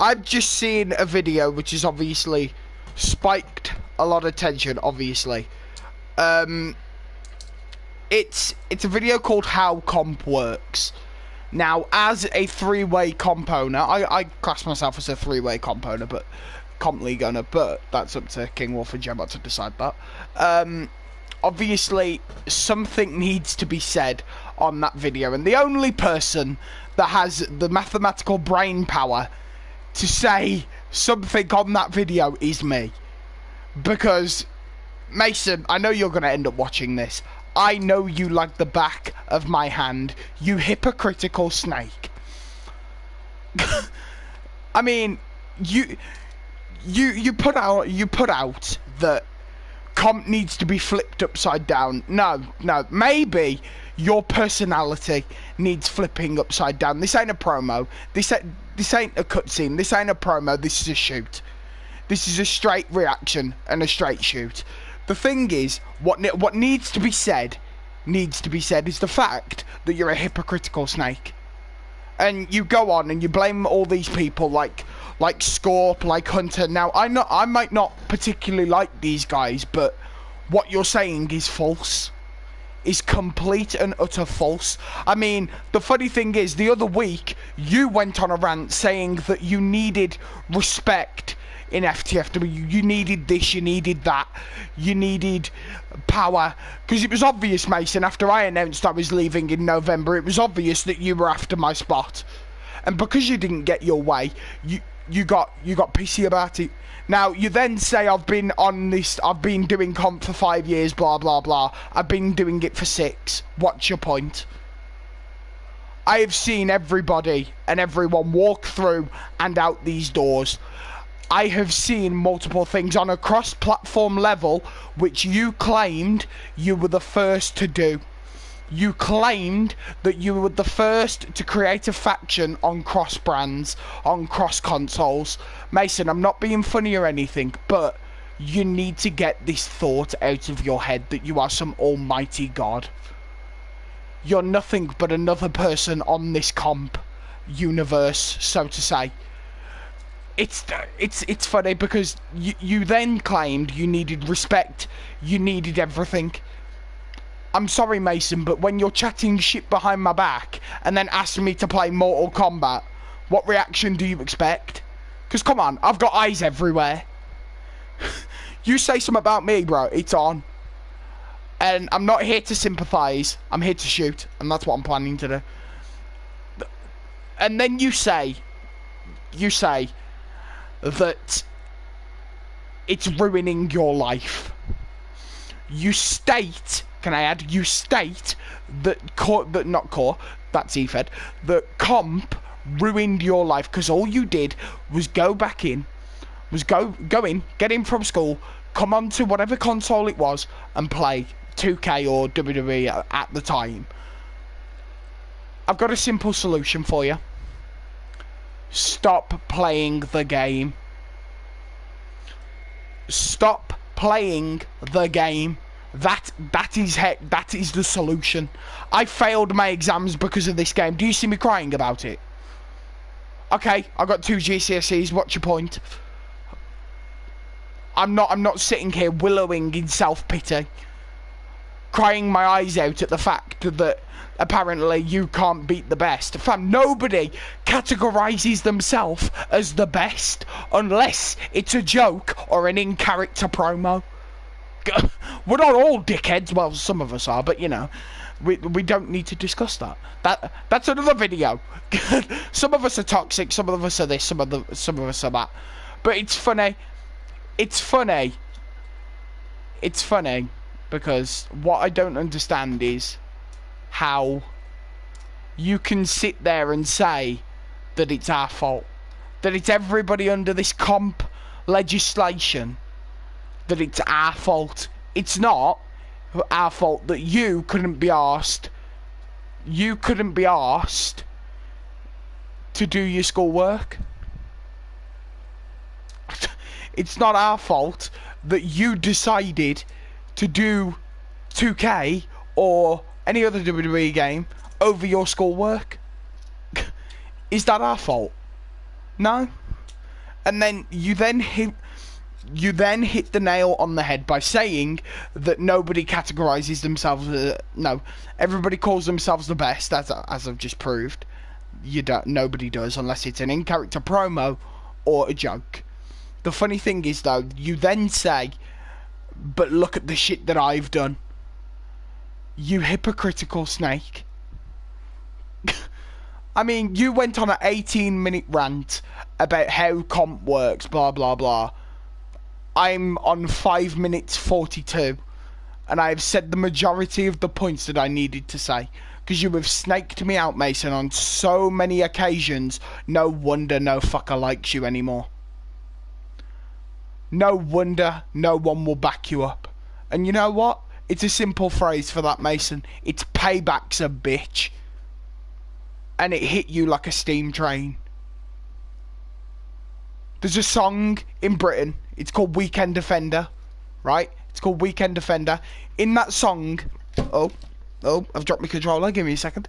I've just seen a video which is obviously spiked a lot of attention, obviously. It's a video called How Comp Works. Now, as a three-way comp owner, I class myself as a three-way comp owner, but comp league owner, but that's up to King Wolf and Gemma to decide that. Obviously, something needs to be said on that video, and the only person that has the mathematical brain power to say something on that video is me. Because, Mason, I know you're going to end up watching this. I know you like the back of my hand, you hypocritical snake. I mean, you put out that comp needs to be flipped upside down. No, maybe your personality needs flipping upside down. This ain't a promo. This ain't a cutscene. This ain't a promo. This is a shoot. This is a straight reaction and a straight shoot. The thing is, what needs to be said is the fact that you're a hypocritical snake. And you go on and you blame all these people like Scorp, like Hunter. Now, I might not particularly like these guys, but what you're saying is false. Is complete and utter false. I mean, the funny thing is, the other week, you went on a rant saying that you needed respect in FTFW. You needed this, you needed that, you needed power. Because it was obvious, Mason, after I announced I was leaving in November, it was obvious that you were after my spot. And because you didn't get your way, you got pissy about it. Now, you then say I've been doing comp for 5 years, blah, blah, blah. I've been doing it for 6. What's your point? I have seen everybody and everyone walk through and out these doors. I have seen multiple things on a cross-platform level, which you claimed you were the first to do. You claimed that you were the first to create a faction on cross-brands, on cross-consoles. Mason, I'm not being funny or anything, but you need to get this thought out of your head that you are some almighty god. You're nothing but another person on this comp universe, so to say. It's funny because you then claimed you needed respect, you needed everything. I'm sorry, Mason, but when you're chatting shit behind my back and then asking me to play Mortal Kombat, what reaction do you expect? Because come on, I've got eyes everywhere. You say something about me, bro, it's on. And I'm not here to sympathise, I'm here to shoot, and that's what I'm planning to do. And then you say that it's ruining your life. You state, can I add, you state that that's EFED, that comp ruined your life because all you did was go back in, go in, get in from school, come onto whatever console it was and play 2K or WWE at the time. I've got a simple solution for you. Stop playing the game. Stop playing the game. That is the solution. I failed my exams because of this game. Do you see me crying about it? Okay, I got 2 GCSEs. What's your point? I'm not sitting here wallowing in self-pity, crying my eyes out at the fact that apparently you can't beat the best. Fam, nobody categorises themselves as the best unless it's a joke or an in-character promo. We're not all dickheads. Well, some of us are, but you know, we don't need to discuss that. That's another video. Some of us are toxic, some of us are this, some of us are that. But it's funny. It's funny because what I don't understand is how you can sit there and say that it's our fault, that it's everybody under this comp legislation, that it's our fault. It's not our fault that you couldn't be asked to do your schoolwork. It's not our fault that you decided to do 2K or any other WWE game over your schoolwork. Is that our fault? No. And then you then hit the nail on the head by saying that nobody categorizes themselves no, everybody calls themselves the best, as I've just proved. Nobody does, unless it's an in-character promo or a joke. The funny thing is, though, you then say, but look at the shit that I've done. You hypocritical snake. I mean, you went on an 18-minute rant about how comp works, blah blah blah. I'm on 5 minutes 42, and I have said the majority of the points that I needed to say. Because you have snaked me out, Mason, on so many occasions. No wonder no fucker likes you anymore. No wonder no one will back you up. And you know what? It's a simple phrase for that, Mason. It's payback's a bitch. And it hit you like a steam train. There's a song in Britain. It's called Weekend Defender. Right? It's called Weekend Defender. In that song... Oh, I've dropped my controller. Give me a second.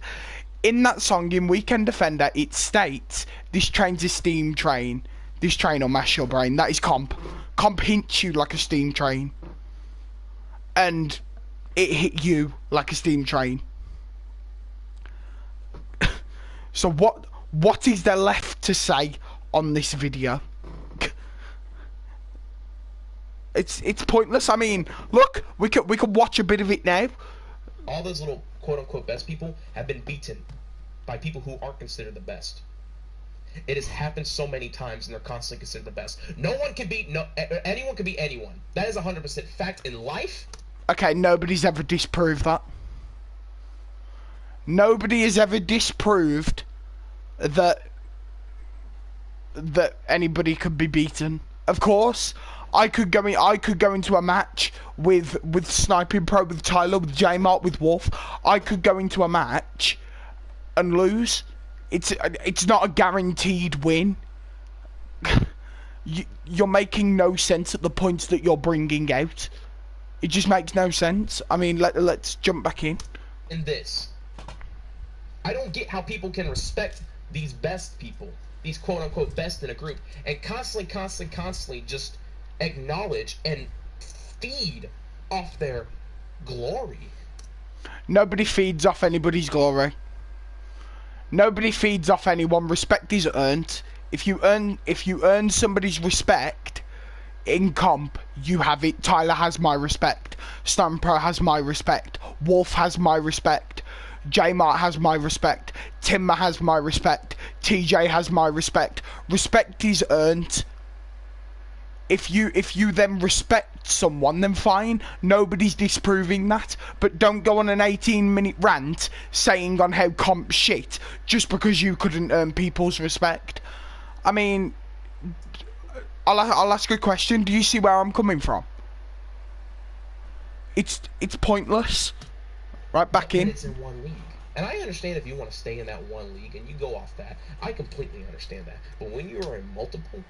In that song, in Weekend Defender, it states, this train's a steam train. This train will mash your brain. That is comp. Comp hints you like a steam train. And it hit you like a steam train. So what is there left to say on this video? It's pointless. I mean, look, we could watch a bit of it now. All those little quote-unquote best people have been beaten by people who aren't considered the best. It has happened so many times, and they're constantly considered the best. No one can beat anyone can beat anyone. That is 100% fact in life. Okay, nobody's ever disproved that. Nobody has ever disproved that anybody could be beaten. Of course, I could go into a match with Sniping Pro, with Tyler, with J-Mart, with Wolf. I could go into a match and lose. It's not a guaranteed win. You're making no sense at the points that you're bringing out. It just makes no sense. I mean, let's jump back in. In this, I don't get how people can respect these best people, these quote-unquote best in a group, and constantly just acknowledge and feed off their glory. Nobody feeds off anybody's glory. Nobody feeds off anyone. Respect is earned. If you earn somebody's respect in comp, you have it. Tyler has my respect. Stampro has my respect. Wolf has my respect. J-Mart has my respect. Timber has my respect. TJ has my respect. Respect is earned. If you then respect someone, then fine. Nobody's disproving that. But don't go on an 18-minute rant saying on how comp shit just because you couldn't earn people's respect. I mean, I'll ask a question. Do you see where I'm coming from? It's pointless. Right, back in. It's in one league. And I understand if you want to stay in that one league and you go off that. I completely understand that. But when you are in multiple,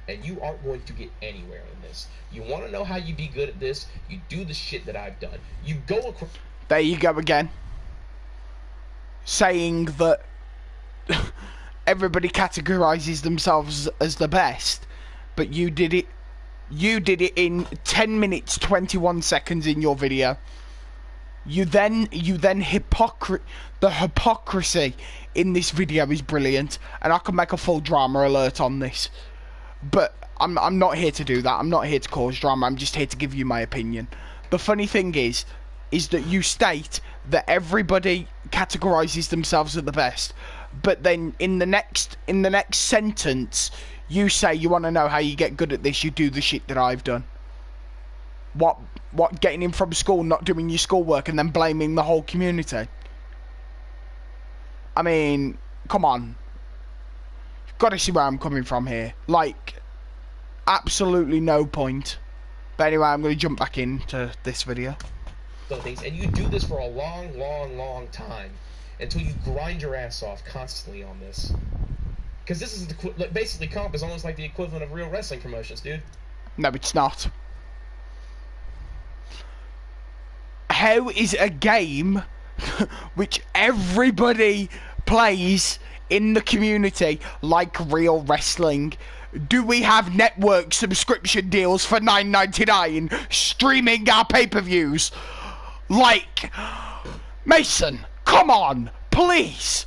and you aren't going to get anywhere in this. You want to know how you be good at this? You do the shit that I've done. You go across... There you go again. Saying that everybody categorizes themselves as the best, but you did it in 10 minutes 21 seconds in your video. The hypocrisy in this video is brilliant, and I can make a full drama alert on this. But I'm not here to do that. I'm not here to cause drama. I'm just here to give you my opinion. The funny thing is that you state that everybody categorizes themselves as the best, but then in the next sentence you say you want to know how you get good at this. You do the shit that I've done. What getting in from school, not doing your schoolwork, and then blaming the whole community? I mean, come on. Got to see where I'm coming from here. Like, absolutely no point. But anyway, I'm going to jump back into this video. Things, and you do this for a long time until you grind your ass off constantly on this. Because this is basically comp is almost like the equivalent of real wrestling promotions, dude. No, it's not. How is a game which everybody plays in the community like real wrestling? Do we have network subscription deals for $9.99 streaming our pay-per-views? Like, Mason, come on, please.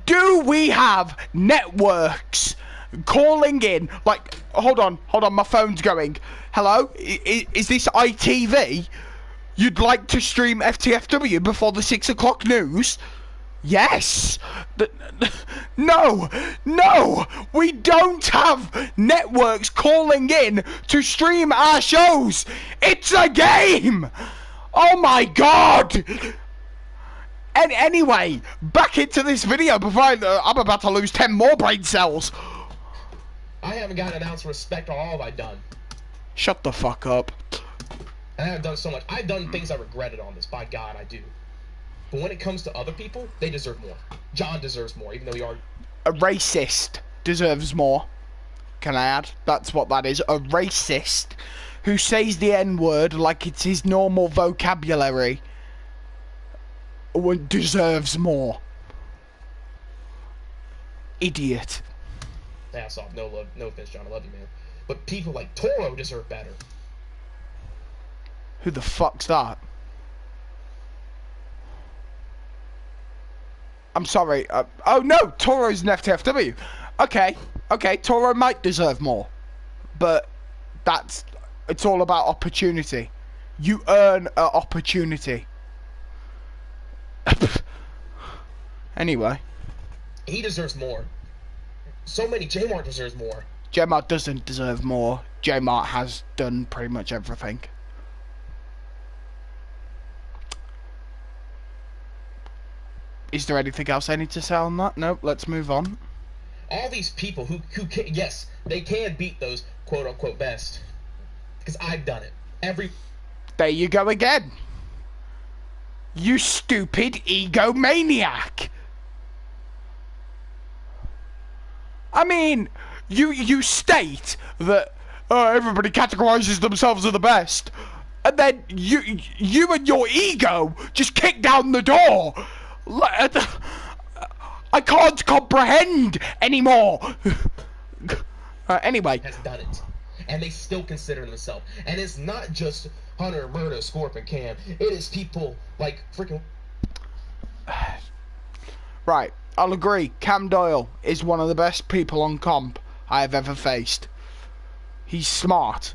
Do we have networks calling in? Like, hold on, my phone's going. Hello? Is this ITV? You'd like to stream FTFW before the 6 o'clock news? Yes. No, we don't have networks calling in to stream our shows. It's a game. Oh my god. And anyway, back into this video before I'm about to lose 10 more brain cells. I haven't got an ounce of respect. All have I done? Shut the fuck up. I haven't done so much. I've done things I regretted on this. By God, I do. But when it comes to other people, they deserve more. John deserves more, even though we are... A racist deserves more. Can I add? That's what that is. A racist who says the N-word like it's his normal vocabulary deserves more. Idiot. Ass off. No love. No offense, John. I love you, man. But people like Toro deserve better. Who the fuck's that? I'm sorry. Oh no, Toro's an FTFW. Okay, Toro might deserve more, but it's all about opportunity. You earn an opportunity. Anyway, he deserves more. So many. J-Mart deserves more. J-Mart doesn't deserve more. J-Mart has done pretty much everything. Is there anything else I need to say on that? Nope, let's move on. All these people who can, yes, they can beat those quote-unquote best. Because I've done it. There you go again. You stupid egomaniac. I mean, you state that everybody categorizes themselves as the best. And then you and your ego just kick down the door. I can't comprehend anymore. Anyway, has done it, and they still consider themselves. And it's not just Hunter, Murda, Scorp, and Cam. It is people like freaking. Right, I'll agree. Cam Doyle is one of the best people on comp I have ever faced. He's smart.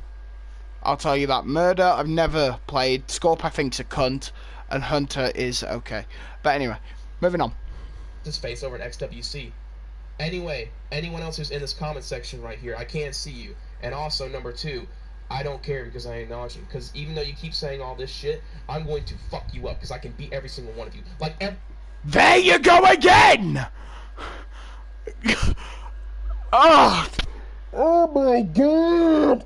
I'll tell you that. Murda, I've never played. Scorp, I think's a cunt. And Hunter is okay. But anyway, moving on. His face over at XWC. Anyway, anyone else who's in this comment section right here, I can't see you. And also, number 2, I don't care because I acknowledge you. Because even though you keep saying all this shit, I'm going to fuck you up because I can beat every single one of you. There you go again! Oh my god!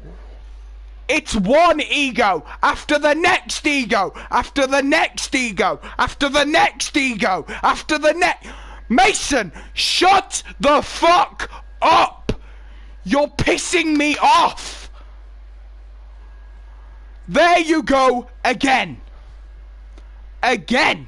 It's one ego after the next ego, after the next ego, after the next ego, after the next... Mason, shut the fuck up! You're pissing me off! There you go again. Again.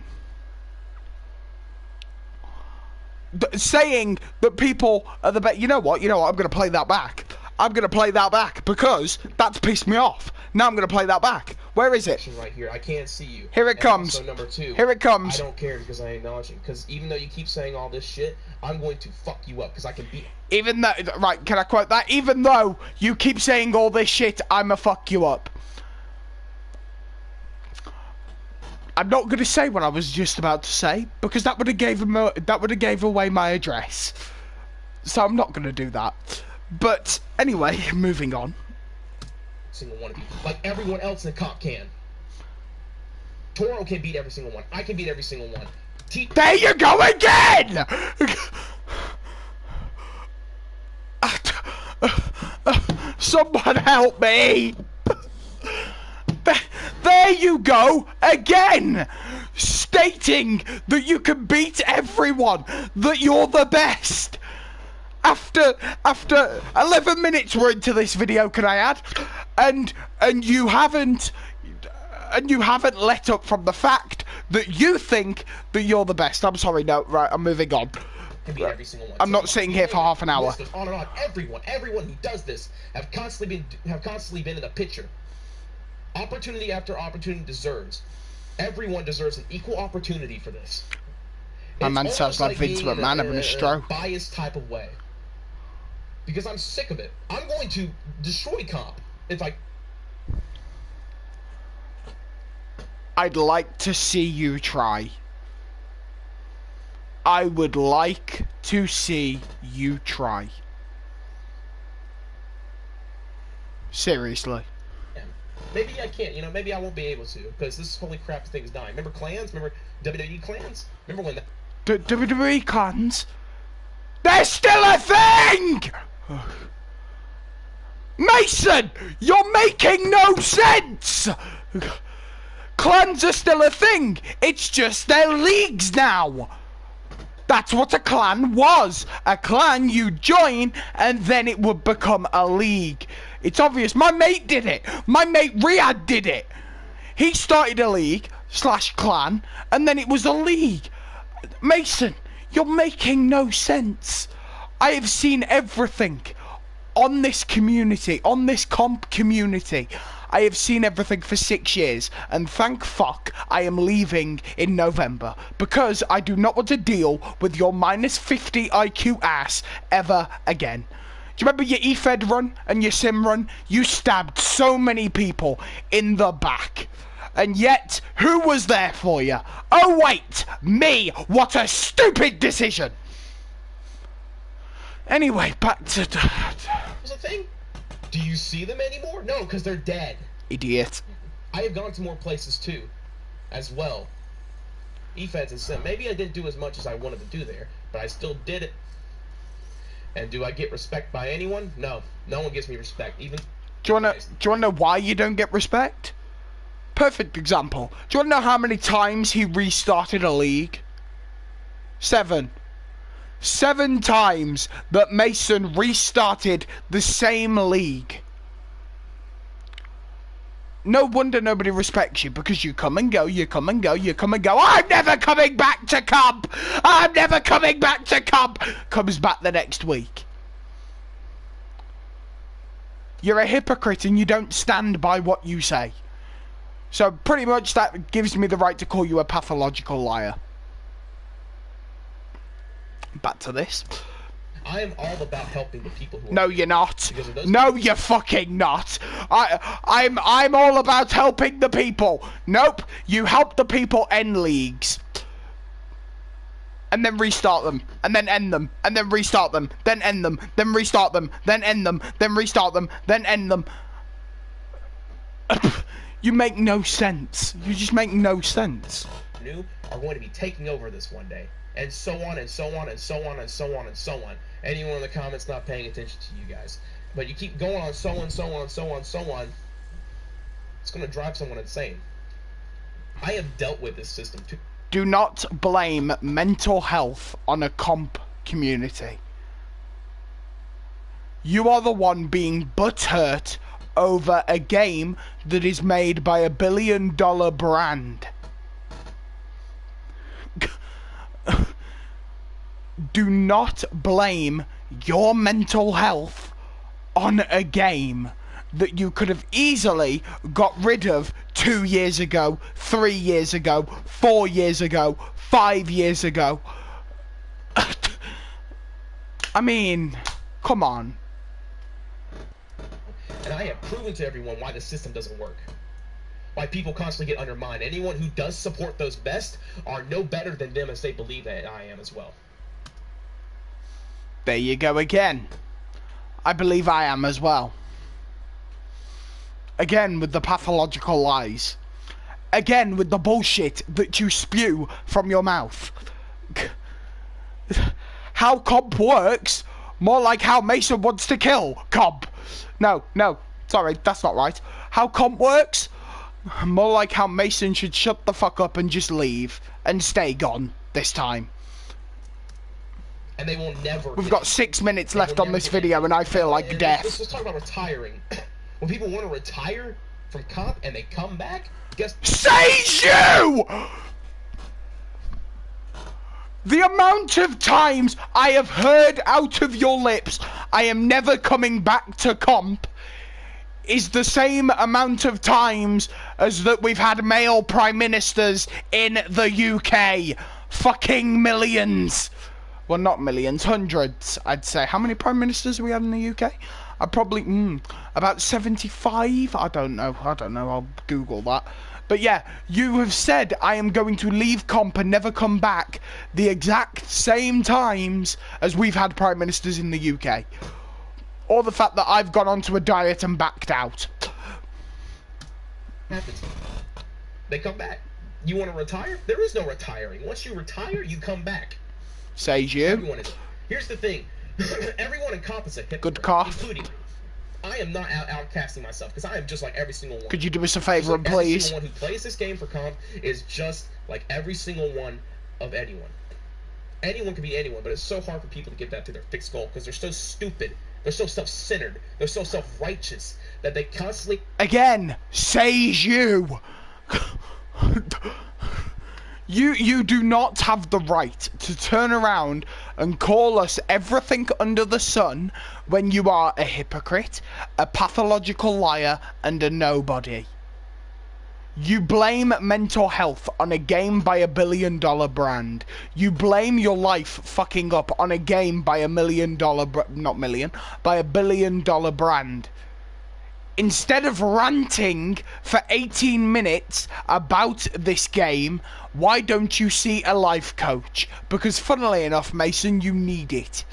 Saying that people are the best... You know what? I'm going to play that back. I'm going to play that back because that's pissed me off. Now I'm going to play that back. Where is it? Right here. I can't see you. Here it comes. Also, number 2. Here it comes. I don't care because I acknowledge you. Because even though you keep saying all this shit, I'm going to fuck you up because I can beat... Even though... Right, can I quote that? Even though you keep saying all this shit, I'ma fuck you up. I'm not going to say what I was just about to say because that would have gave away my address. So I'm not going to do that. But anyway, moving on. Single one of you, like everyone else in the comp can. Toro can beat every single one. I can beat every single one. There you go again! Someone help me! There you go again! Stating that you can beat everyone, that you're the best. After 11 minutes we're into this video, can I add? And you haven't let up from the fact that you think that you're the best. I'm sorry, no, right, I'm moving on. can be every single one. I'm not sitting here for half an hour. List goes on and on. Everyone who does this have constantly been in the picture. Opportunity after opportunity deserves. Everyone deserves an equal opportunity for this. My man sounds like Vince McMahon having a stroke. Biased type of way. Because I'm sick of it. I'm going to destroy comp if I. I'd like to see you try. I would like to see you try. Seriously. Yeah. Maybe I can't, maybe I won't be able to, because this holy crap thing's dying. Remember clans? Remember WWE clans? Remember when the WWE clans? They're still a thing! Mason, you're making no sense! Clans are still a thing. It's just they're leagues now. That's what a clan was. A clan you join and then it would become a league. It's obvious. My mate did it. My mate Riyadh did it. He started a league / clan and then it was a league. Mason, you're making no sense. I have seen everything on this community, on this comp community. I have seen everything for 6 years, and thank fuck I am leaving in November, because I do not want to deal with your -50 IQ ass ever again. Do you remember your eFed run and your sim run? You stabbed so many people in the back. And yet, who was there for you? Oh wait, me! What a stupid decision! Anyway, back to... What's the thing? Do you see them anymore? No, because they're dead. Idiot. I have gone to more places too, as well. eFeds and Sim. Maybe I didn't do as much as I wanted to do there, but I still did it. And do I get respect by anyone? No. No one gives me respect. Even. Do you wanna know why you don't get respect? Perfect example. Do you wanna know how many times he restarted a league? 7. 7 times that Mason restarted the same league. No wonder nobody respects you, because you come and go, you come and go, you come and go. I'm never coming back to comp! I'm never coming back to comp! Comes back the next week. You're a hypocrite and you don't stand by what you say. So pretty much that gives me the right to call you a pathological liar. Back to this. I am all about helping the people who are. No, you're not. No, you're fucking not. I'm all about helping the people. Nope. You help the people end leagues. And then restart them. And then end them. And then restart them. Then end them. Then restart them. Then end them. Then restart them. Then end them. You make no sense. You just make no sense. New are going to be taking over this one day. And so on and so on and so on and so on and so on. Anyone in the comments not paying attention to you guys. But you keep going on so on, so on, so on, so on. It's going to drive someone insane. I have dealt with this system too. Do not blame mental health on a comp community. You are the one being butthurt over a game that is made by a $1 billion brand. Do not blame your mental health on a game that you could have easily got rid of 2 years ago, 3 years ago, 4 years ago, 5 years ago. I mean, come on. And I have proven to everyone why the system doesn't work. Why people constantly get undermined. Anyone who does support those best are no better than them as they believe that I am as well. There you go again. I believe I am as well. Again with the pathological lies. Again with the bullshit that you spew from your mouth. How comp works? More like how Mason wants to kill comp. No, sorry, that's not right. How comp works? More like how Mason should shut the fuck up and just leave. And stay gone this time. And they will never. We've got 6 minutes left on this video and I feel like death. Let's talk about retiring. When people want to retire from comp and they come back, guess... Sage you! The amount of times I have heard out of your lips, I am never coming back to comp, is the same amount of times as that we've had male prime ministers in the UK. Fucking millions. Well, not millions, hundreds, I'd say. How many prime ministers have we had in the UK? I probably, about 75? I don't know, I'll Google that. But yeah, you have said I am going to leave comp and never come back the exact same times as we've had prime ministers in the UK. Or the fact that I've gone onto a diet and backed out. Happens. They come back. You want to retire? There is no retiring. Once you retire, you come back. Says you. Everyone is. Here's the thing. Everyone in comp is a hypocrite, Good cough. including me. I am not outcasting myself because I am just like every single one. Could you do us a favour, like please? Every single one who plays this game for comp is just like every single one of anyone. Anyone can be anyone, but it's so hard for people to get that to their thick skull because they're so stupid. They're so self-centered. They're so self-righteous that they constantly... Again, says you. You do not have the right to turn around and call us everything under the sun when you are a hypocrite, a pathological liar, and a nobody. You blame mental health on a game by $1 billion brand. You blame your life fucking up on a game by $1 million, not million, by $1 billion brand. Instead of ranting for 18 minutes about this game, why don't you see a life coach? Because funnily enough, Mason, you need it.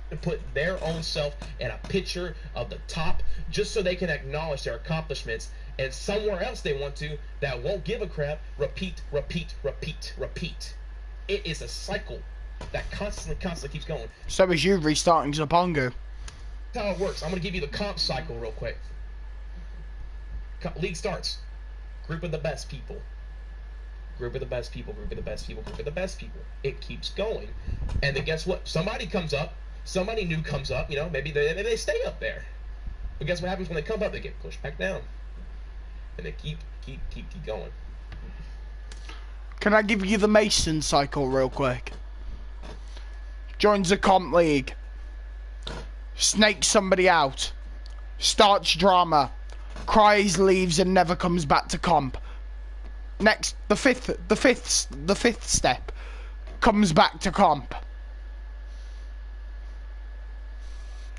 To put their own self in a picture of the top just so they can acknowledge their accomplishments, and somewhere else they want to that won't give a crap, repeat. It is a cycle that constantly keeps going. So is you restarting Zapongo. That's how it works. I'm going to give you the comp cycle real quick. League starts. Group of the best people. Group of the best people. Group of the best people. Group of the best people. It keeps going. And then guess what? Somebody comes up. Somebody new comes up. You know, maybe they stay up there. But guess what happens when they come up? They get pushed back down. And they keep going. Can I give you the Mason cycle real quick? Joins the comp league. Snakes somebody out. Starts drama. Cries, leaves, and never comes back to comp. Next, the fifth step. Comes back to comp.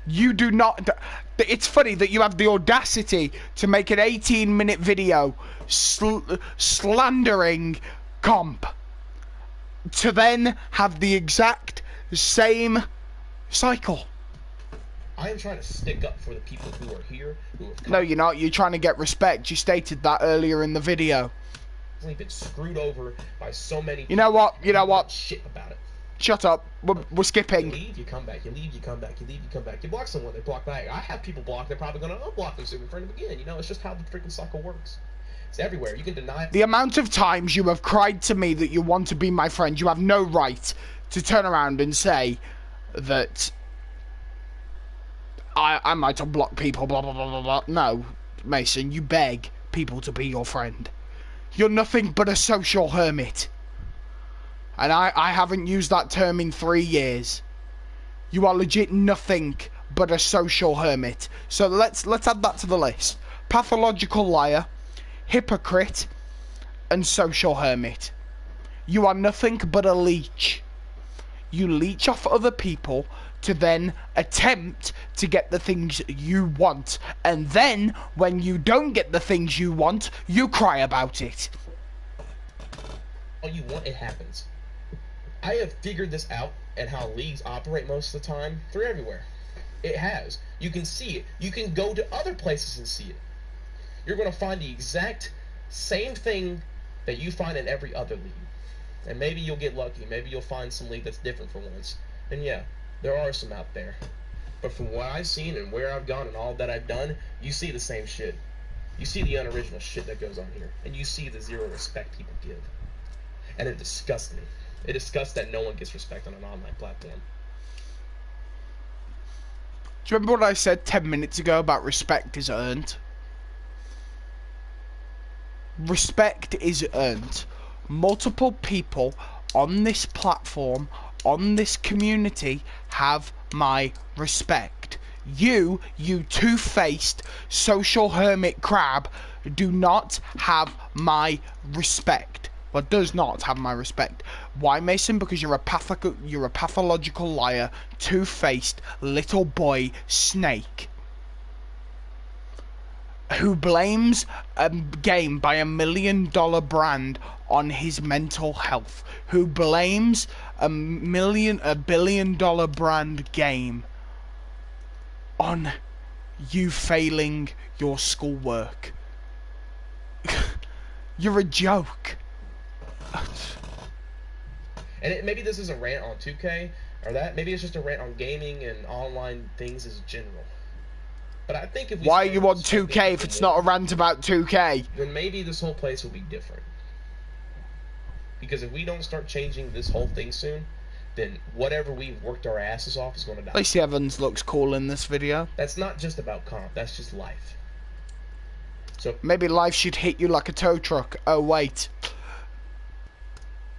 You do not... It's funny that you have the audacity to make an 18-minute video slandering comp. To then have the exact same cycle. I am trying to stick up for the people who are here, who have No, you're not. You're trying to get respect. You stated that earlier in the video. been screwed over by so many people. You know what? You know what? Shit about it. Shut up. We're skipping. You leave, you come back. You leave, you come back. You leave, you come back. You block someone, they block back. I have people blocked. They're probably going to unblock them soon in front of them again. You know, it's just how the freaking cycle works. It's everywhere. You can deny it. The amount of times you have cried to me that you want to be my friend, you have no right to turn around and say that I might unblock people, blah, blah, blah, blah, blah. No, Mason, you beg people to be your friend. You're nothing but a social hermit. And I haven't used that term in 3 years. You are legit nothing but a social hermit. So let's add that to the list. Pathological liar, hypocrite, and social hermit. You are nothing but a leech. You leech off other people to then attempt to get the things you want. And then, when you don't get the things you want, you cry about it. All you want, it happens. I have figured this out and how leagues operate most of the time through everywhere. It has. You can see it. You can go to other places and see it. You're going to find the exact same thing that you find in every other league. And maybe you'll get lucky. Maybe you'll find some league that's different for once. And yeah, there are some out there. But from what I've seen and where I've gone and all that I've done, you see the same shit. You see the unoriginal shit that goes on here. And you see the zero respect people give. And it disgusts me. It disgusts that no one gets respect on an online platform. Do you remember what I said 10 minutes ago about respect is earned? Respect is earned. Multiple people on this platform, on this community, have my respect. You two-faced social hermit crab, do not have my respect. Well, does not have my respect. Why, Mason? Because you're a pathological liar, two-faced little boy snake who blames a game by $1 million brand on his mental health, who blames a $1 billion brand game on you failing your schoolwork. You're a joke. And maybe this is a rant on 2K or that. Maybe it's just a rant on gaming and online things as general. But I think if we why are you on 2K if it's not a rant about 2K? Then maybe this whole place will be different. Because if we don't start changing this whole thing soon, then whatever we've worked our asses off is going to die. Lacey Evans looks cool in this video. That's not just about comp. That's just life. So maybe life should hit you like a tow truck. Oh wait.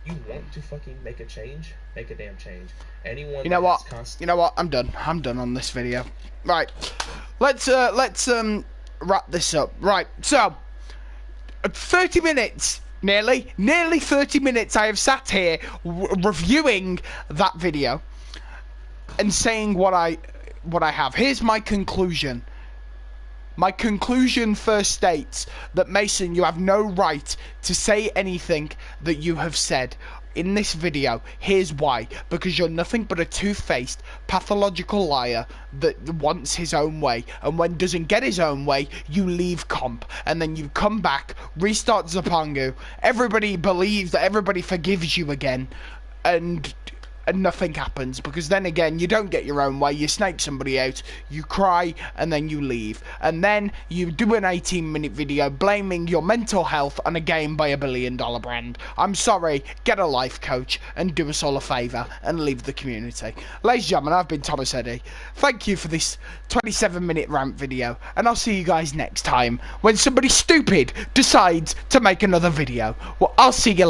You want to fucking make a change? Make a damn change. Anyone. You know what? You know what? I'm done. I'm done on this video. Right. Let's wrap this up. Right. So, 30 minutes. Nearly 30 minutes I have sat here reviewing that video and saying what I have. Here's my conclusion. My conclusion first states that, Mason, you have no right to say anything that you have said in this video. Here's why. Because you're nothing but a two-faced, pathological liar that wants his own way. And when doesn't get his own way, you leave comp. And then you come back, restart Zapangu. Everybody believes that everybody forgives you again. And nothing happens, because then again you don't get your own way, you snake somebody out, you cry, and then you leave, and then you do an 18-minute video blaming your mental health on a game by $1 billion brand. I'm sorry, get a life coach and do us all a favour and leave the community. Ladies and gentlemen, I've been Thomas Eddy. Thank you for this 27-minute rant video, and I'll see you guys next time when somebody stupid decides to make another video. Well, I'll see you later.